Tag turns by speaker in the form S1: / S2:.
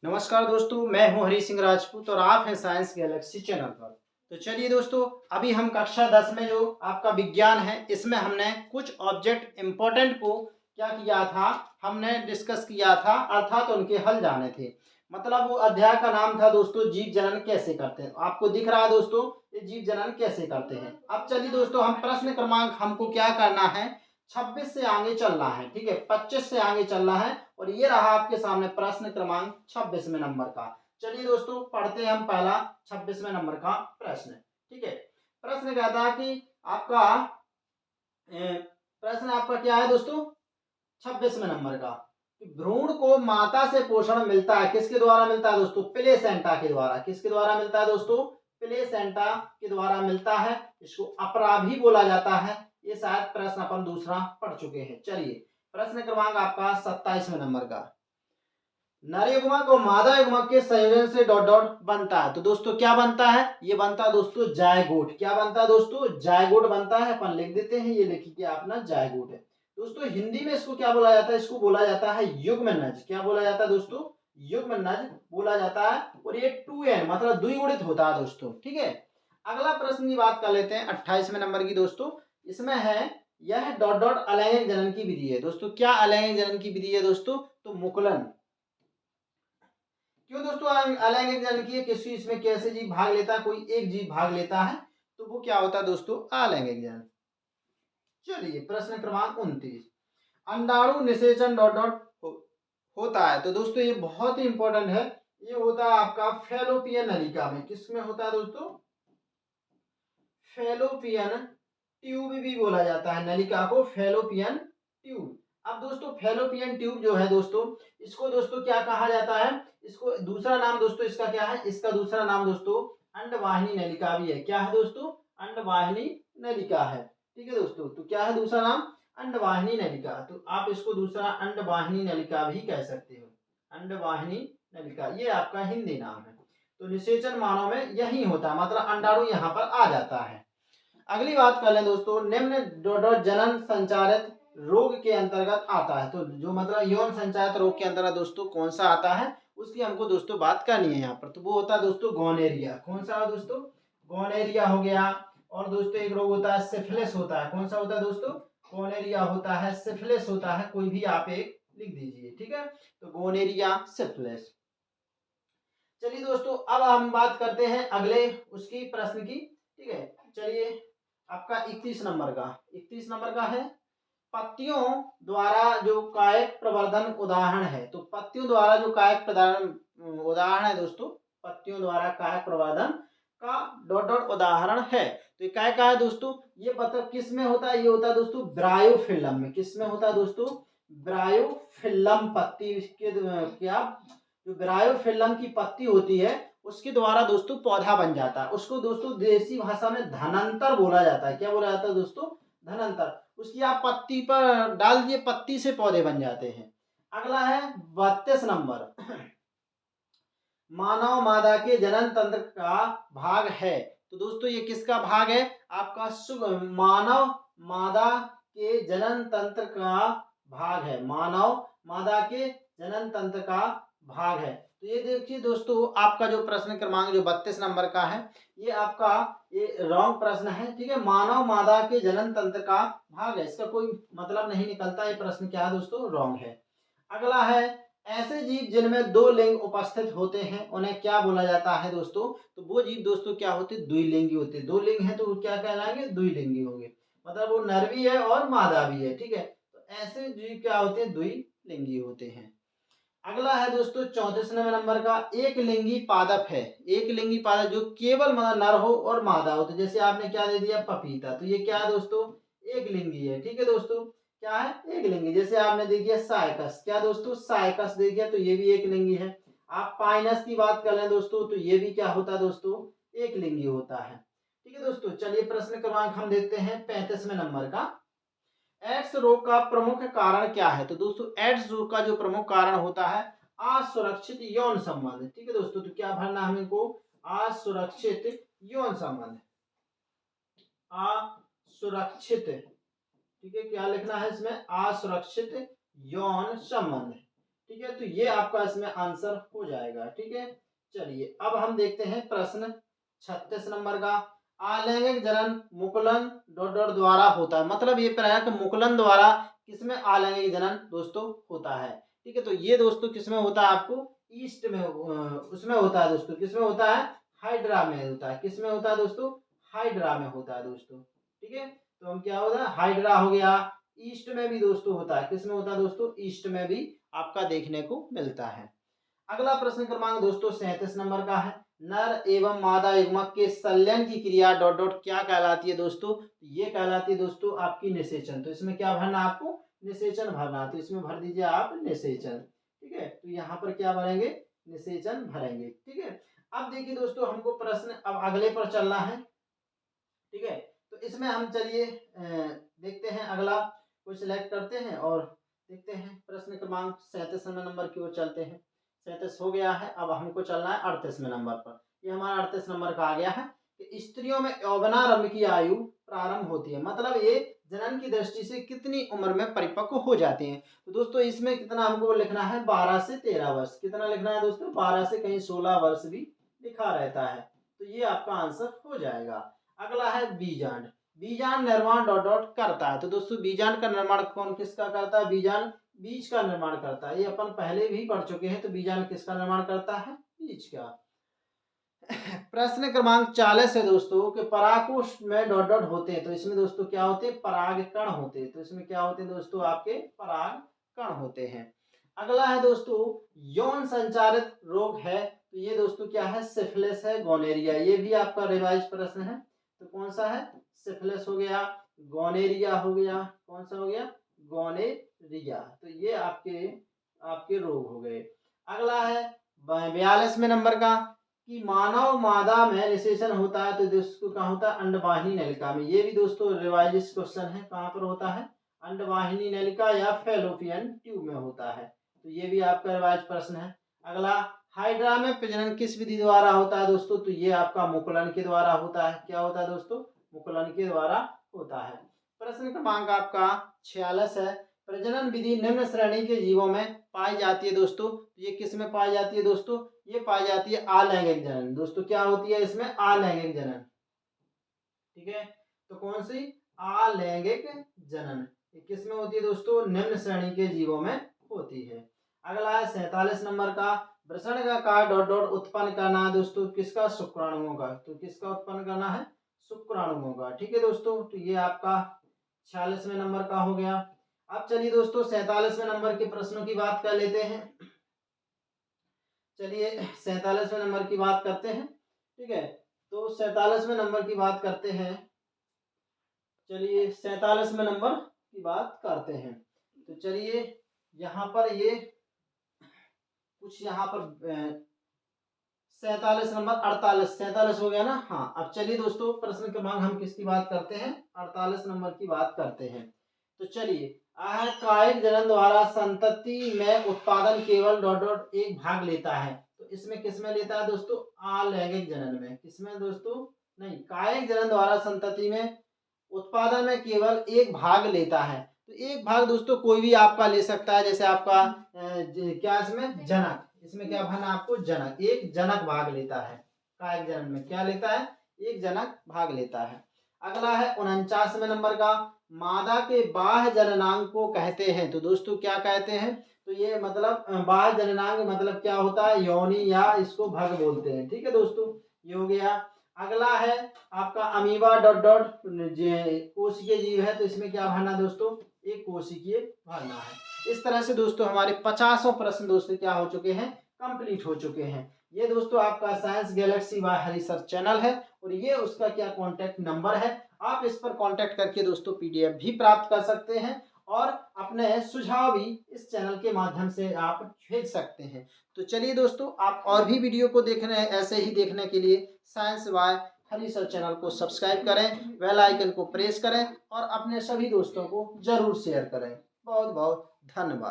S1: नमस्कार दोस्तों, मैं हूं हरी सिंह राजपूत और आप हैं साइंस गैलेक्सी चैनल पर। तो चलिए दोस्तों, अभी हम कक्षा 10 में जो आपका विज्ञान है, इसमें हमने कुछ ऑब्जेक्ट इम्पोर्टेंट को क्या किया था, हमने डिस्कस किया था, अर्थात उनके हल जाने थे। मतलब वो अध्याय का नाम था दोस्तों, जीव जनन कैसे करते हैं। आपको दिख रहा है दोस्तों, ये जीव जनन कैसे करते हैं। अब चलिए दोस्तों, हम प्रश्न क्रमांक हमको क्या करना है, 26 से आगे चलना है। ठीक है, 25 से आगे चलना है और ये रहा आपके सामने प्रश्न क्रमांक 26वें नंबर का। चलिए दोस्तों, पढ़ते हैं हम पहला 26वें नंबर का प्रश्न। ठीक है, प्रश्न कहता है कि आपका प्रश्न आपका क्या है दोस्तों, 26वें नंबर का, कि भ्रूण को माता से पोषण मिलता है, किसके द्वारा मिलता है दोस्तों, प्लेसेंटा के द्वारा। किसके द्वारा मिलता है दोस्तों, प्लेसेंटा के द्वारा मिलता है। इसको अपराभी बोला जाता है। ये शायद प्रश्न अपन दूसरा पढ़ चुके हैं। चलिए, प्रश्न क्रमांक आपका 27वें नंबर का, नर युग्मक और मादा युग्मक के संयोजन से डॉट डॉट बनता है। तो दोस्तों क्या बनता है, ये बनता है दोस्तों जायगोट। क्या बनता है दोस्तों, जायगोट बनता है। अपन लिख देते हैं, ये लिखिए अपना जायगोट है। दोस्तों हिंदी में इसको क्या बोला जाता है, इसको बोला जाता है युग्मनज। क्या बोला जाता है दोस्तों, युग्मनज बोला जाता है। और ये 2n मतलब द्विगुणित होता है दोस्तों। ठीक है, अगला प्रश्न की बात कर लेते हैं 28वें नंबर की दोस्तों। इसमें है, यह डॉट डॉट अलैंगिक जनन की विधि है। दोस्तों क्या अलैंगिक जनन की विधि है दोस्तों, तो मुकुलन। क्यों दोस्तों अलैंगिक जनन की है, किसी इसमें कैसे जीव भाग लेता है, कोई एक जीव भाग लेता है, तो वो क्या होता है दोस्तों, अलैंगिक जनन। चलिए, प्रश्न क्रमांक 29, अंडाणु निषेचन डॉट डॉट होता है। तो दोस्तों ये बहुत ही इंपॉर्टेंट है। ये होता है आपका फैलोपियन नलिका में। किसमें होता है दोस्तों, फैलोपियन ट्यूब भी बोला जाता है नलिका को, फैलोपियन ट्यूब। अब दोस्तों फैलोपियन ट्यूब जो है दोस्तों, इसको दोस्तों क्या कहा जाता है, इसको दूसरा नाम दोस्तों इसका क्या है, इसका दूसरा नाम दोस्तों अंडवाहिनी नलिका भी है। क्या है दोस्तों, अंडवाहिनी नलिका है। ठीक है दोस्तों, तो क्या है दूसरा नाम, अंडवाहिनी नलिका। तो आप इसको दूसरा अंडवाहिनी नलिका भी कह सकते हो, अंडवाहिनी नलिका, ये आपका हिंदी नाम है। तो निषेचन मानव में यही होता है, मतलब अंडाणु यहाँ पर आ जाता है। अगली बात कर लें दोस्तों, निम्न जनन संचारित रोग के अंतर्गत आता है। तो जो मतलब यौन संचारित रोग के अंतर्गत दोस्तों कौन सा आता है, उसकी हमको दोस्तों बात करनी है यहाँ पर। तो वो होता है दोस्तों गोनेरिया। कौन सा है दोस्तों, गोनेरिया हो गया। और दोस्तों एक रोग होता है सिफिलिस होता है। कौन सा होता है दोस्तों, गोनेरिया होता है, सिफिलिस होता है, कोई भी आप एक लिख दीजिए। ठीक है, तो गोनेरिया, सिफिलिस। चलिए दोस्तों, अब हम बात करते हैं अगले उसकी प्रश्न की। ठीक है, चलिए आपका 31 नंबर का, 31 नंबर का है, पत्तियों द्वारा जो कायक प्रवर्धन उदाहरण है। तो पत्तियों द्वारा जो कायक प्रवर्धन उदाहरण है दोस्तों, पत्तियों द्वारा कायक प्रवर्धन का डॉट डॉट उदाहरण है। तो ये काय का है दोस्तों, ये मतलब किस में होता है, ये होता है दोस्तों ब्रायोफिल्म में। किस में होता है दोस्तों, ब्रायोफिल्म पत्ती के क्या, जो ब्रायोफिल्म की पत्ती होती है उसके द्वारा दोस्तों पौधा बन जाता है। उसको दोस्तों देसी भाषा में धनंतर बोला जाता है। क्या बोला जाता है दोस्तों, धनंतर। उसकी आप पत्ती पर डाल दिए, पत्ती से पौधे बन जाते हैं। अगला है 32 नंबर, मानव मादा के जनन तंत्र का भाग है। तो दोस्तों ये किसका भाग है, आपका मानव मादा के जनन तंत्र का भाग है। मानव मादा के जनन तंत्र का भाग है। तो ये देखिए दोस्तों, आपका जो प्रश्न क्रमांक जो 32 नंबर का है, ये आपका ये रॉन्ग प्रश्न है। ठीक है, मानव मादा के जनन तंत्र का भाग है, इसका कोई मतलब नहीं निकलता। ये प्रश्न क्या है दोस्तों, रॉन्ग है। अगला है, ऐसे जीव जिनमें दो लिंग उपस्थित होते हैं उन्हें क्या बोला जाता है दोस्तों। तो वो जीव दोस्तों क्या होते हैं, द्विलिंगी होते हैं। दो लिंग है तो वो क्या कहलाएंगे, द्विलिंगी होंगे। मतलब वो नर भी है और मादा भी है। ठीक है, तो ऐसे जीव क्या होते हैं, द्विलिंगी होते हैं। अगला है दोस्तों 34वें नंबर का, एक लिंगी पादप है। एक लिंगी पादप जो केवल मतलब नर हो और मादा हो। तो जैसे आपने क्या दे दिया, पपीता, तो ये क्या है दोस्तों, एक लिंगी है। ठीक है दोस्तों, क्या है, एक लिंगी। जैसे आपने देखिए साइकस, क्या दोस्तों, साइकस देखिए, तो ये भी एक लिंगी है। आप पाइनस की बात कर लें दोस्तों, तो ये भी क्या होता है दोस्तों, एक लिंगी होता है। ठीक है दोस्तों, चलिए प्रश्न क्रमांक हम देखते हैं 35वें नंबर का, एड्स रोग का प्रमुख कारण क्या है। तो दोस्तों एड्स रोग का जो प्रमुख कारण होता है, असुरक्षित यौन संबंध। ठीक है दोस्तों, तो क्या भरना है हमको, असुरक्षित यौन संबंध, असुरक्षित। ठीक है, क्या लिखना है इसमें, असुरक्षित यौन संबंध। ठीक है, तो ये आपका इसमें आंसर हो जाएगा। ठीक है, चलिए अब हम देखते हैं प्रश्न 36 नंबर का। आलैंगिक जनन मुकुलन डॉट डॉट द्वारा होता है, मतलब ये प्रयास मुकुलन द्वारा किसमें आलैंगिक जनन दोस्तों होता है। ठीक है, तो ये दोस्तों किसमें होता है, आपको ईस्ट में उसमें होता है दोस्तों, किसमें होता है, हाइड्रा में होता है। किसमें होता है दोस्तों, हाइड्रा में होता है दोस्तों। ठीक है, तो हम क्या होता है, हाइड्रा हो गया। ईस्ट में भी दोस्तों होता है, किसमें होता है दोस्तों, ईस्ट में भी आपका देखने को मिलता है। अगला प्रश्न क्रमांक दोस्तों 37 नंबर का है। नर एवं मादा युग्मक के संलयन की क्रिया डॉट डॉट क्या कहलाती है दोस्तों, ये कहलाती है दोस्तों आपकी निषेचन। तो इसमें क्या भरना, आपको निषेचन भरना, तो इसमें भर दीजिए आप निषेचन। ठीक है, तो यहाँ पर क्या भरेंगे, निषेचन भरेंगे। ठीक है, अब देखिए दोस्तों हमको प्रश्न अब अगले पर चलना है। ठीक है, तो इसमें हम चलिए देखते हैं, अगला कोई सिलेक्ट करते हैं और देखते हैं प्रश्न क्रमांक 37वें नंबर की ओर चलते हैं। 37 हो गया है, अब हमको चलना है 38वें नंबर पर। ये हमारा 38 नंबर का आ गया है कि स्त्रियों में यौवनारंभ की आयु प्रारंभ होती है, मतलब ये जनन की दृष्टि से कितनी उम्र में परिपक्व हो जाते हैं। तो दोस्तों इसमें कितना हमको लिखना है, 12 से 13 वर्ष। कितना लिखना है दोस्तों, 12 से कहीं 16 वर्ष भी लिखा रहता है, तो ये आपका आंसर हो जाएगा। अगला है बीजांड। बीजांड निर्माण डॉट डॉट करता है, तो दोस्तों बीजांड का निर्माण कौन किसका करता है, बीजांड बीज का निर्माण करता है। ये अपन पहले भी पढ़ चुके हैं, तो बीजांड किसका निर्माण करता है, बीज का। प्रश्न क्रमांक 40 है दोस्तों कि परागकोश में डॉट डॉट होते हैं, तो इसमें दोस्तों क्या होते हैं, परागकण होते हैं। तो इसमें क्या होते हैं दोस्तों, आपके परागकण होते हैं। अगला है दोस्तों यौन संचारित रोग है, तो ये दोस्तों क्या है, सिफिलिस है, गोनेरिया। ये भी आपका रिवाइज प्रश्न है, तो कौन सा है, सिफिलिस हो गया, गोनेरिया हो गया, कौन सा हो गया, गोनेरिया। तो ये आपके आपके रोग हो गए। अगला है 42वें नंबर का कि मानव मादा में निषेचन होता है, तो दोस्तों कहाँ होता है, अंडवाहिनी नलिका में। ये भी दोस्तों रिवाइज क्वेश्चन है, कहाँ पर होता है, अंडवाहिनी नलिका या फैलोपियन ट्यूब में होता है, तो ये भी आपका रिवाइज प्रश्न है। अगला हाइड्रा में प्रजनन किस विधि द्वारा होता है दोस्तों, तो ये आपका मुकुलन के द्वारा होता है। क्या होता है दोस्तों, मुकुलन के द्वारा होता है। प्रश्न क्रमांक आपका 46 है। प्रजनन विधि निम्न श्रेणी के जीवों में पाई जाती है दोस्तों, तो ये किस में पाई जाती है दोस्तों, ये पाई जाती है अलैंगिक जनन। दोस्तों क्या होती है इसमें, अलैंगिक जनन। ठीक है, तो कौन सी, अलैंगिक जनन। ये किस में होती है दोस्तों, निम्न श्रेणी के जीवों में होती है। अगला है 47 नंबर का। वृषण का कार्य डॉट डॉट उत्पन्न करना है दोस्तों, किसका, शुक्राणुओं का। तो किसका उत्पन्न करना है, शुक्राणुओं का। ठीक है दोस्तों, तो ये आपका 46वें नंबर का हो गया। अब चलिए दोस्तों 47वें नंबर के प्रश्नों की बात कर लेते हैं। चलिए 47वें नंबर की बात करते हैं। ठीक है, तो 47वें नंबर की बात करते हैं। चलिए 47वें नंबर की बात करते हैं। तो चलिए यहाँ पर ये कुछ यहाँ पर 47 नंबर 48, 47 हो गया ना, हाँ। अब चलिए दोस्तों प्रश्न क्रमांक हम किसकी बात करते हैं, 48 नंबर की बात करते हैं। तो चलिए कायिक जनन द्वारा संतति में उत्पादन केवल डॉट डॉट एक भाग लेता है, तो इसमें किसमें लेता है दोस्तों, अलैंगिक जनन में। किसमें दोस्तों, नहीं, कायिक जनन द्वारा संतति में उत्पादन में केवल एक भाग लेता है। तो एक भाग दोस्तों कोई भी आपका ले सकता है, जैसे आपका क्या इसमें, जनक। इसमें क्या भरना आपको, जनक, एक जनक भाग लेता है। कायिक जनन में क्या लेता है, एक जनक भाग लेता है। अगला है 49वें नंबर का। मादा के बाह्य जननांग को कहते हैं, तो दोस्तों क्या कहते हैं, तो ये मतलब बाह्य जननांग मतलब क्या होता है, योनि या इसको भग बोलते हैं। ठीक है दोस्तों, ये हो गया। अगला है आपका अमीबा डॉट डॉट कोशिकीय जीव है, तो इसमें क्या भरना दोस्तों, एक कोशिकीय भरना है। इस तरह से दोस्तों हमारे 50 प्रश्न दोस्तों क्या हो चुके हैं, कंप्लीट हो चुके हैं। ये दोस्तों आपका साइंस गैलेक्सी बाय हरी सर चैनल है, और ये उसका क्या कॉन्टैक्ट नंबर है। आप इस पर कॉन्टैक्ट करके दोस्तों पीडीएफ भी प्राप्त कर सकते हैं, और अपने सुझाव भी इस चैनल के माध्यम से आप भेज सकते हैं। तो चलिए दोस्तों, आप और भी वीडियो को देखने ऐसे ही देखने के लिए science by Hari sir channel को सब्सक्राइब करें, बेल आइकन को प्रेस करें, और अपने सभी दोस्तों को जरूर शेयर करें। बहुत बहुत धन्यवाद।